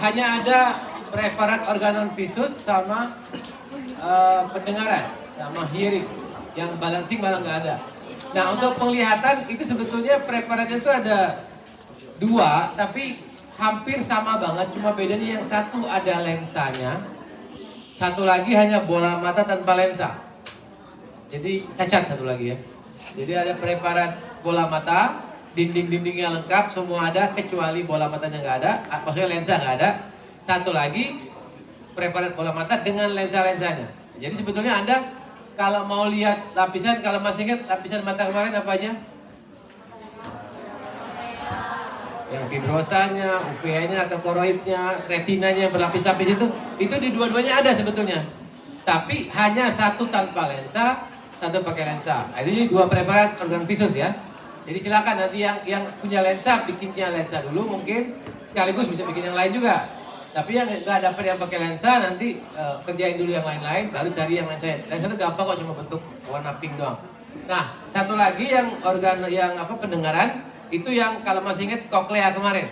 hanya ada preparat organon visus sama pendengaran, sama hearing. Yang balancing malah nggak ada. Nah, untuk penglihatan itu sebetulnya preparatnya itu ada 2, tapi hampir sama banget. Cuma bedanya yang satu ada lensanya, satu lagi hanya bola mata tanpa lensa. Jadi cacat satu lagi ya. Jadi ada preparat bola mata, dinding-dindingnya lengkap, semua ada kecuali bola matanya nggak ada, maksudnya lensa nggak ada. Satu lagi preparat bola mata dengan lensa-lensanya. Jadi sebetulnya Anda kalau mau lihat lapisan, kalau masih ingat lapisan mata kemarin apa aja? Yang fibrosanya, uvea-nya atau koroidnya, retinanya berlapis-lapis itu di dua-duanya ada sebetulnya. Tapi hanya satu tanpa lensa, satu pakai lensa. Nah, itu 2 preparat organ visus ya. Jadi silakan nanti yang punya lensa bikinnya lensa dulu mungkin, sekaligus bisa bikin yang lain juga. Tapi yang nggak dapat yang pakai lensa nanti kerjain dulu yang lain-lain, baru cari yang lensa. Lensa itu gampang kok, cuma bentuk warna pink doang. Nah, satu lagi yang pendengaran itu yang kalau masih ingat koklea kemarin.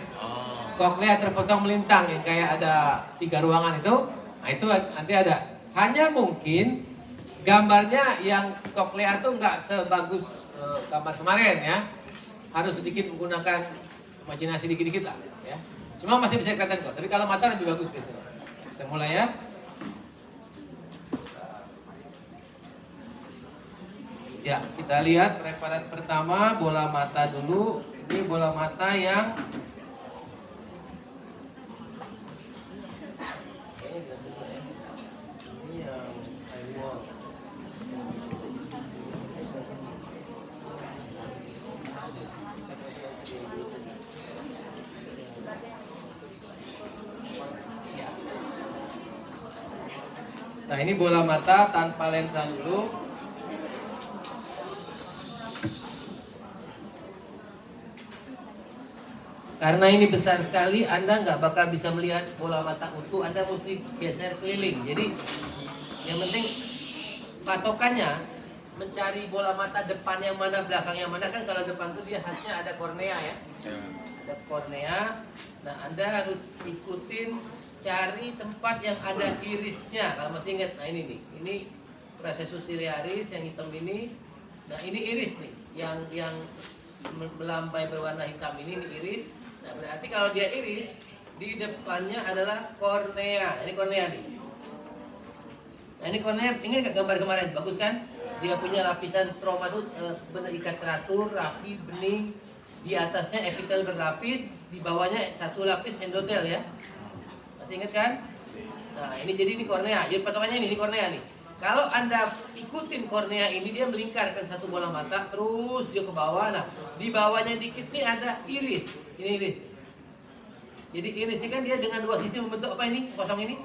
Koklea terpotong melintang yang kayak ada 3 ruangan itu. Nah, itu nanti ada. Hanya mungkin gambarnya yang koklea itu nggak sebagus gambar kemarin ya. Harus sedikit menggunakan imajinasi dikit-dikit lah ya. Cuma masih bisa kelihatan kok, tapi kalau mata lebih bagus biasanya. Kita mulai ya. Ya, kita lihat preparat pertama bola mata dulu. Ini bola mata yang Nah, ini bola mata tanpa lensa dulu. Karena ini besar sekali, Anda nggak bakal bisa melihat bola mata utuh. Anda mesti geser keliling. Jadi yang penting patokannya mencari bola mata depan yang mana, belakang yang mana. Kan kalau depan tuh dia khasnya ada kornea ya. Ada kornea. Nah, Anda harus ikutin, cari tempat yang ada irisnya. Kalau masih ingat, nah ini nih, ini processus ciliaris yang hitam ini. Nah, ini iris nih, yang melambai berwarna hitam ini iris. Nah, berarti kalau dia iris, di depannya adalah kornea. Ini kornea nih. Nah, ini kornea, ini gambar kemarin, bagus kan? Dia punya lapisan stroma itu benar ikat teratur, rapi, bening. Di atasnya epitel berlapis, di bawahnya satu lapis endotel ya. Masih ingat kan? Nah, ini jadi ini kornea. Jadi patokannya ini kornea nih. Kalau Anda ikutin kornea ini, dia melingkarkan satu bola mata, terus dia ke bawah. Nah, di bawahnya dikit nih ada iris. Ini iris. Jadi iris ini kan dia dengan 2 sisi membentuk apa ini? Kosong ini.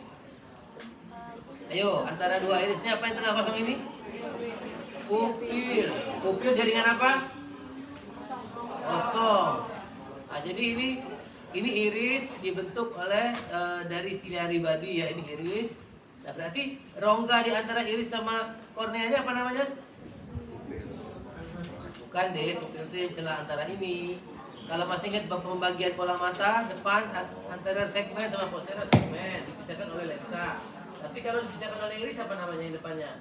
Ayo, antara 2 irisnya apa yang tengah kosong ini? Pupil. Pupil jaringan apa? Kosong. Nah, jadi ini iris dibentuk oleh dari ciliary body ya, ini iris. Nah, berarti rongga di antara iris sama korneanya apa namanya? Bukan deh, itu yang celah antara ini. Kalau masih ingat pembagian bola mata, depan anterior segmen sama posterior segmen dipisahkan oleh lensa. Tapi kalau dipisahkan oleh iris apa namanya yang depannya?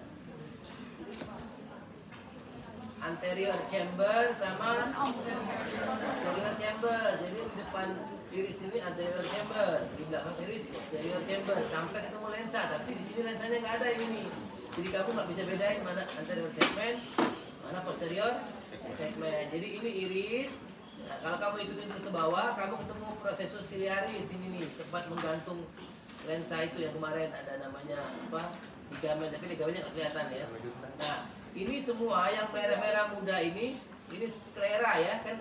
Anterior chamber sama posterior chamber. Jadi di depan iris ini anterior chamber, di belakang iris posterior chamber, sampai ketemu lensa. Tapi di sini lensanya nggak ada ini. Jadi kamu nggak bisa bedain mana anterior segmen, mana posterior segmen. Jadi ini iris. Nah, kalau kamu ikutin ke bawah, kamu ketemu processus ciliaris ini nih, tempat menggantung lensa itu yang kemarin ada namanya apa? Ligamen, tapi ligamennya nggak kelihatan ya. Nah, ini semua yang merah-merah muda ini sklera ya, kan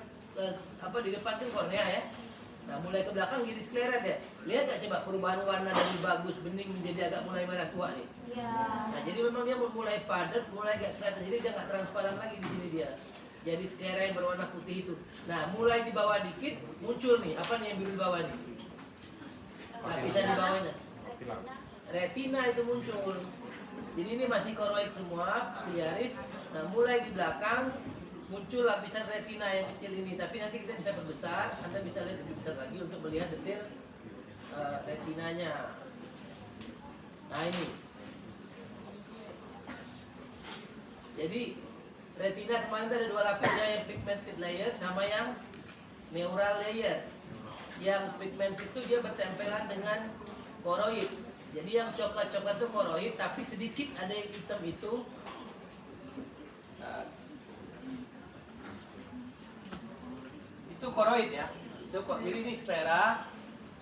apa di depan kan kornea ya. Nah, mulai ke belakang jadi sklera deh. Lihat gak coba perubahan warna dari bagus bening menjadi agak mulai merah tua nih. Iya. Nah, jadi memang dia mulai padat, mulai gak kelihatan. Jadi dia gak transparan lagi di sini dia. Jadi sklera yang berwarna putih itu. Nah, mulai di bawah dikit muncul nih, apa nih yang biru di bawah nih? Lapisan di bawahnya. Retina itu muncul. Jadi ini masih koroid semua, ciliaris. Nah, mulai di belakang muncul lapisan retina yang kecil ini. Tapi nanti kita bisa perbesar, Anda bisa lihat lebih besar lagi untuk melihat detail retinanya. Nah ini. Jadi retina kemarin ada dua lapisnya, yang pigmented layer sama yang neural layer. Yang pigmented itu dia bertempelan dengan koroid. Jadi yang coklat-coklat itu koroid, tapi sedikit ada yang hitam itu. Itu koroid ya. Itu kok. Jadi ini sklera,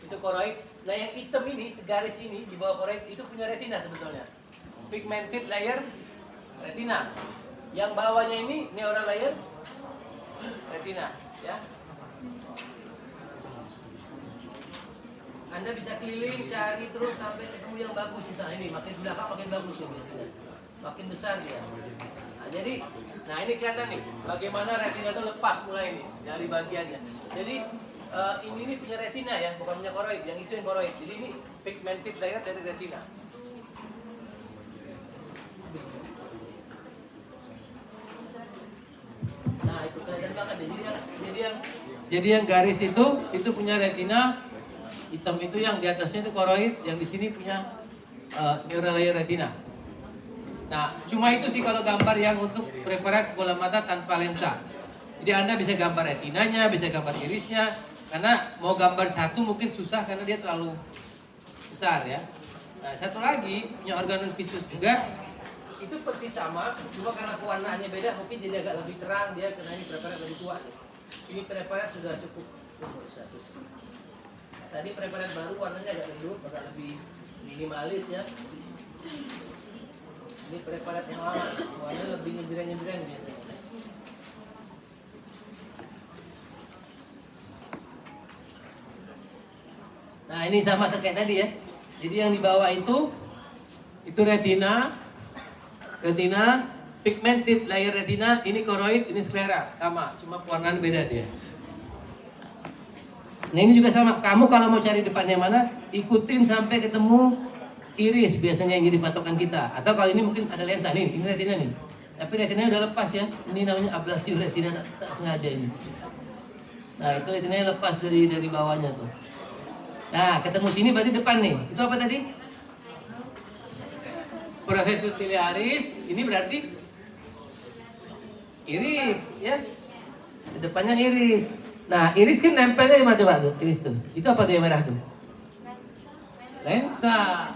itu koroid. Nah yang hitam ini, segaris ini di bawah koroid itu punya retina sebetulnya. Pigmented layer retina. Yang bawahnya ini neural layer retina, ya. Anda bisa keliling cari terus sampai ketemu yang bagus, misalnya ini makin belakang makin bagus ya biasanya. Makin besar dia. Nah, jadi ini kelihatan nih bagaimana retina itu lepas mulai nih dari bagiannya. Jadi ini punya retina ya, bukan punya koroid. Yang itu yang koroid. Jadi ini pigmented layer dari retina. Nah itu kelihatan banget deh. Jadi yang garis itu punya retina, hitam itu yang di atasnya itu koroid, yang di sini punya neural layer retina. Nah cuma itu sih kalau gambar yang untuk preparat bola mata tanpa lensa. Jadi Anda bisa gambar retinanya, bisa gambar irisnya. Karena mau gambar satu mungkin susah karena dia terlalu besar ya. Nah satu lagi punya organon visus juga. Itu persis sama, cuma karena pewarnaannya beda mungkin jadi agak lebih terang dia karena ini preparat lebih tua. Ini preparat sudah cukup. Tadi preparat baru warnanya agak redup, agak lebih minimalis ya. Ini preparat yang lama, warnanya lebih ngejreng-ngejreng biasanya. Nah ini sama kayak tadi ya. Jadi yang di bawah itu retina, pigmented layer retina, ini koroid, ini sklera, sama, cuma pewarnaan beda dia. Nah ini juga sama, kamu kalau mau cari depannya mana, ikutin sampai ketemu iris biasanya yang jadi patokan kita. Atau kalau ini mungkin ada lensa nih, ini retina nih. Tapi retinanya udah lepas ya, ini namanya ablasi retina, tak sengaja ini. Nah itu retinanya lepas dari bawahnya tuh. Nah ketemu sini berarti depan nih, itu apa tadi? Proses ciliaris, ini berarti iris, ya. Depannya iris. Nah, iris kan nempelnya di mana coba tuh? Iris tuh. Itu apa tuh yang merah tuh? Lensa.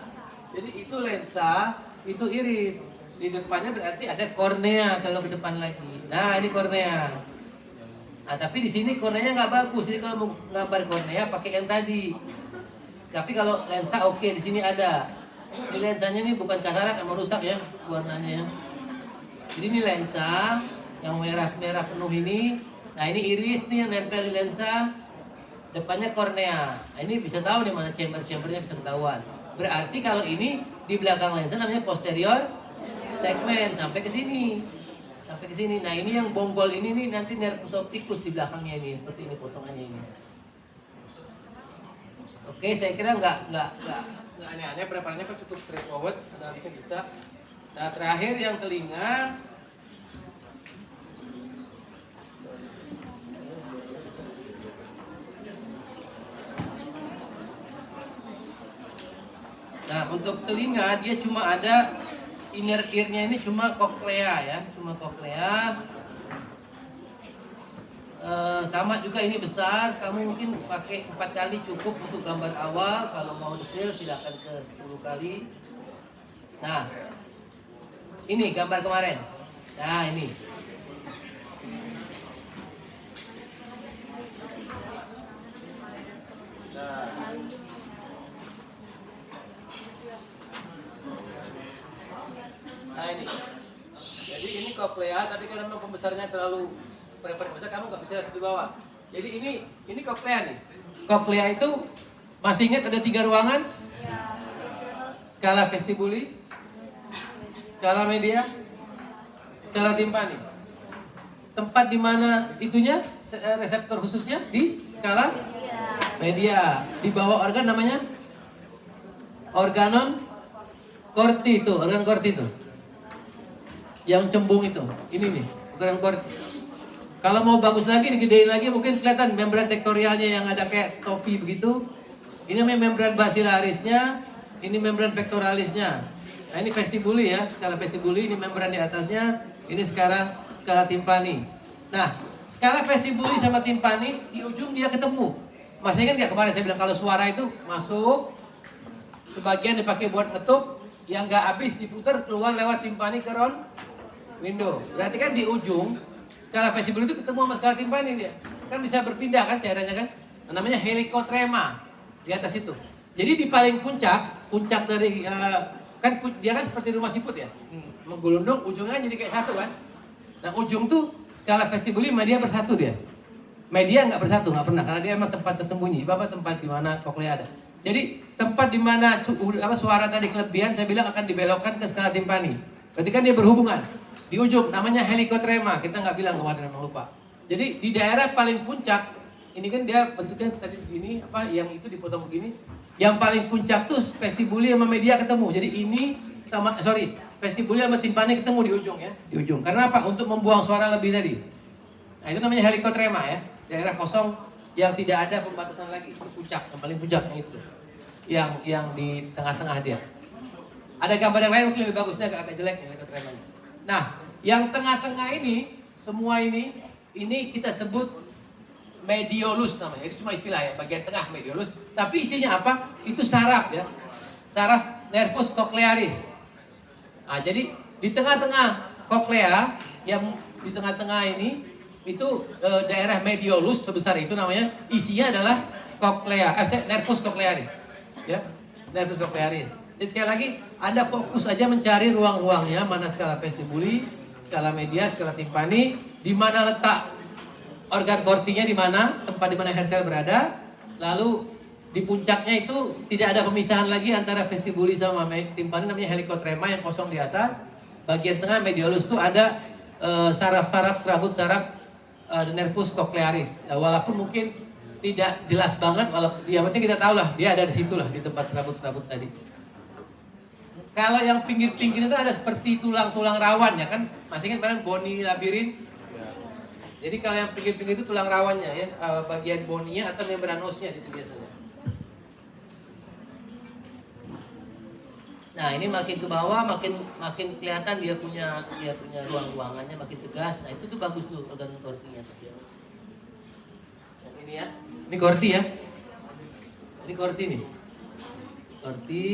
Jadi itu lensa, itu iris. Di depannya berarti ada kornea kalau ke depan lagi. Nah, ini kornea. Nah, tapi di sini korneanya nggak bagus. Jadi kalau mau gambar kornea pakai yang tadi. Tapi kalau lensa oke, di sini ada. Ini lensanya ini bukan katarak yang merusak ya warnanya ya. Jadi ini lensa yang merah penuh ini. Nah ini iris nih yang nempel di lensa. Depannya kornea. Nah, ini bisa tahu nih mana chambernya bisa ketahuan. Berarti kalau ini di belakang lensa namanya posterior segmen sampai ke sini. Sampai ke sini. Nah ini yang bonggol ini nih nanti nervus opticus di belakangnya ini seperti ini potongannya ini. Oke, saya kira nggak aneh-aneh, preparannya kan cukup straightforward, harusnya bisa. Nah terakhir yang telinga. Nah untuk telinga dia cuma ada inner ear-nya ini cuma koklea ya, cuma koklea. Sama juga ini besar, kamu mungkin pakai 4 kali cukup untuk gambar awal. Kalau mau detail silakan ke 10 kali. Nah ini gambar kemarin. Nah ini nah ini. Jadi ini koklea, tapi kalau memang pembesarnya terlalu besar kamu nggak bisa lihat di bawah. Jadi ini koklea nih. Koklea itu masih ingat ada 3 ruangan? Skala vestibuli, skala media, skala timpani. Tempat di mana itunya reseptor khususnya di skala media. Di bawah organ namanya organon corti itu, organ corti itu. Yang cembung itu. Ini nih, organ corti. Kalau mau bagus lagi, digedein lagi mungkin kelihatan membran tektorialnya yang ada kayak topi begitu. Ini namanya membran basilarisnya, ini membran pectoralisnya. Nah ini vestibuli ya, skala vestibuli, ini membran di atasnya, ini sekarang skala timpani. Nah, skala vestibuli sama timpani di ujung dia ketemu. Masih ingat nggak kemarin saya bilang kalau suara itu masuk, sebagian dipakai buat ngetuk, yang nggak habis diputar keluar lewat timpani ke round window. Berarti kan di ujung skala vestibuli itu ketemu sama skala timpani dia. Kan bisa berpindah kan cairannya kan? Namanya helicotrema di atas itu. Jadi di paling puncak dari kan dia kan seperti rumah siput ya, menggulundung, ujungnya jadi kayak satu kan. Nah ujung tuh skala vestibuli media bersatu dia. Media nggak bersatu, nggak pernah, karena dia emang tempat tersembunyi. Bapak tempat di mana koklea ada. Jadi tempat di mana suara tadi kelebihan saya bilang akan dibelokkan ke skala timpani. Berarti kan dia berhubungan di ujung, namanya helicotrema. Kita nggak bilang kemarin, memang lupa. Jadi di daerah paling puncak ini kan dia bentuknya tadi begini, yang itu dipotong begini. Yang paling puncak tuh vestibuli sama media ketemu. Jadi ini vestibuli sama timpani ketemu di ujung ya, di ujung. Karena apa? Untuk membuang suara lebih tadi. Nah itu namanya helicotrema ya, daerah kosong yang tidak ada pembatasan lagi. Itu puncak, yang paling puncak yang itu. Yang di tengah-tengah dia. Ada gambar yang lain mungkin lebih bagusnya, agak jelek nih helicotremanya. Nah, yang tengah-tengah ini, semua ini kita sebut mediolus namanya. Itu cuma istilah ya, bagian tengah mediolus. Tapi isinya apa? Itu saraf ya. Saraf nervus cochlearis. Nah, jadi di tengah-tengah koklea, yang di tengah-tengah ini itu daerah mediolus sebesar itu namanya, isinya adalah nervus cochlearis. Ya, nervus cochlearis. Jadi sekali lagi, Anda fokus aja mencari ruang-ruangnya, mana skala vestibuli, skala media, skala timpani, di mana letak organ kortinya, di mana tempat di mana hair cell berada. Lalu di puncaknya itu tidak ada pemisahan lagi antara vestibuli sama timpani, namanya helicotrema yang kosong di atas. Bagian tengah mediolus itu ada saraf-saraf, serabut saraf nervus cochlearis. Walaupun mungkin tidak jelas banget, walaupun yang penting kita tahu lah dia ada di situ lah, di tempat serabut-serabut tadi. Kalau yang pinggir-pinggir itu ada seperti tulang-tulang rawan ya kan, masih ingat kan boni labirin? Jadi kalau yang pinggir-pinggir itu tulang rawannya ya, bagian boninya atau membranosnya itu biasanya. Nah ini makin ke bawah makin kelihatan dia punya ruang-ruangannya makin tegas. Nah itu tuh bagus tuh organ kortinya. Yang ini ya, ini korti ya. Ini korti nih. Korti.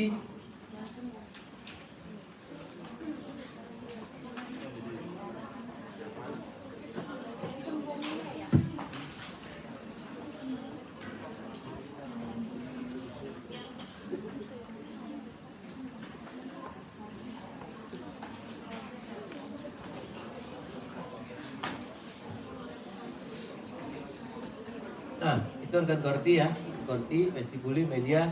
Nah, itu organ korti ya, korti, vestibuli, media,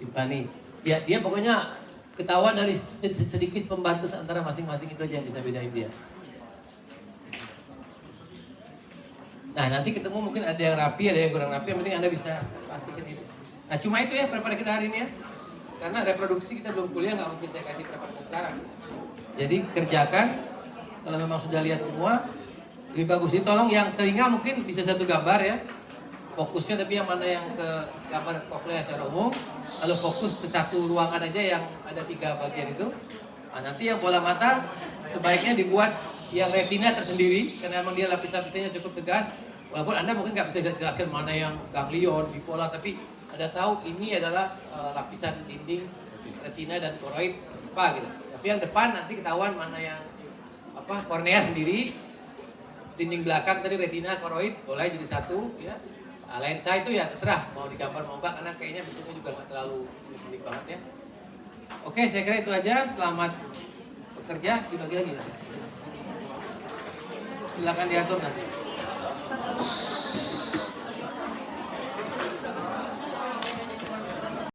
timpani. Ya, dia pokoknya ketahuan dari sedikit pembatas antara masing-masing itu aja yang bisa bedain dia. Nah, nanti ketemu mungkin ada yang rapi, ada yang kurang rapi, yang penting Anda bisa pastikan itu. Nah, cuma itu ya prepare kita hari ini ya. Karena reproduksi kita belum kuliah, nggak mungkin saya kasih prepare sekarang. Jadi kerjakan, kalau memang sudah lihat semua, lebih bagus itu tolong yang telinga mungkin bisa satu gambar ya. Fokusnya tapi yang mana yang ke gambar koklea secara umum, lalu fokus ke satu ruangan aja yang ada 3 bagian itu. Nah, nanti yang bola mata sebaiknya dibuat yang retina tersendiri karena memang dia lapis-lapisnya cukup tegas. Walaupun Anda mungkin nggak bisa jelaskan mana yang ganglion, bipolar, tapi Anda tahu ini adalah lapisan dinding retina dan koroid apa gitu. Tapi yang depan nanti ketahuan mana yang kornea sendiri, dinding belakang tadi retina, koroid boleh jadi satu ya. Nah, lensa itu ya terserah mau digambar mau enggak karena kayaknya bentuknya juga nggak terlalu unik banget ya. Oke, saya kira itu aja. Selamat bekerja, dibagi lagi lah. Silakan diatur nanti.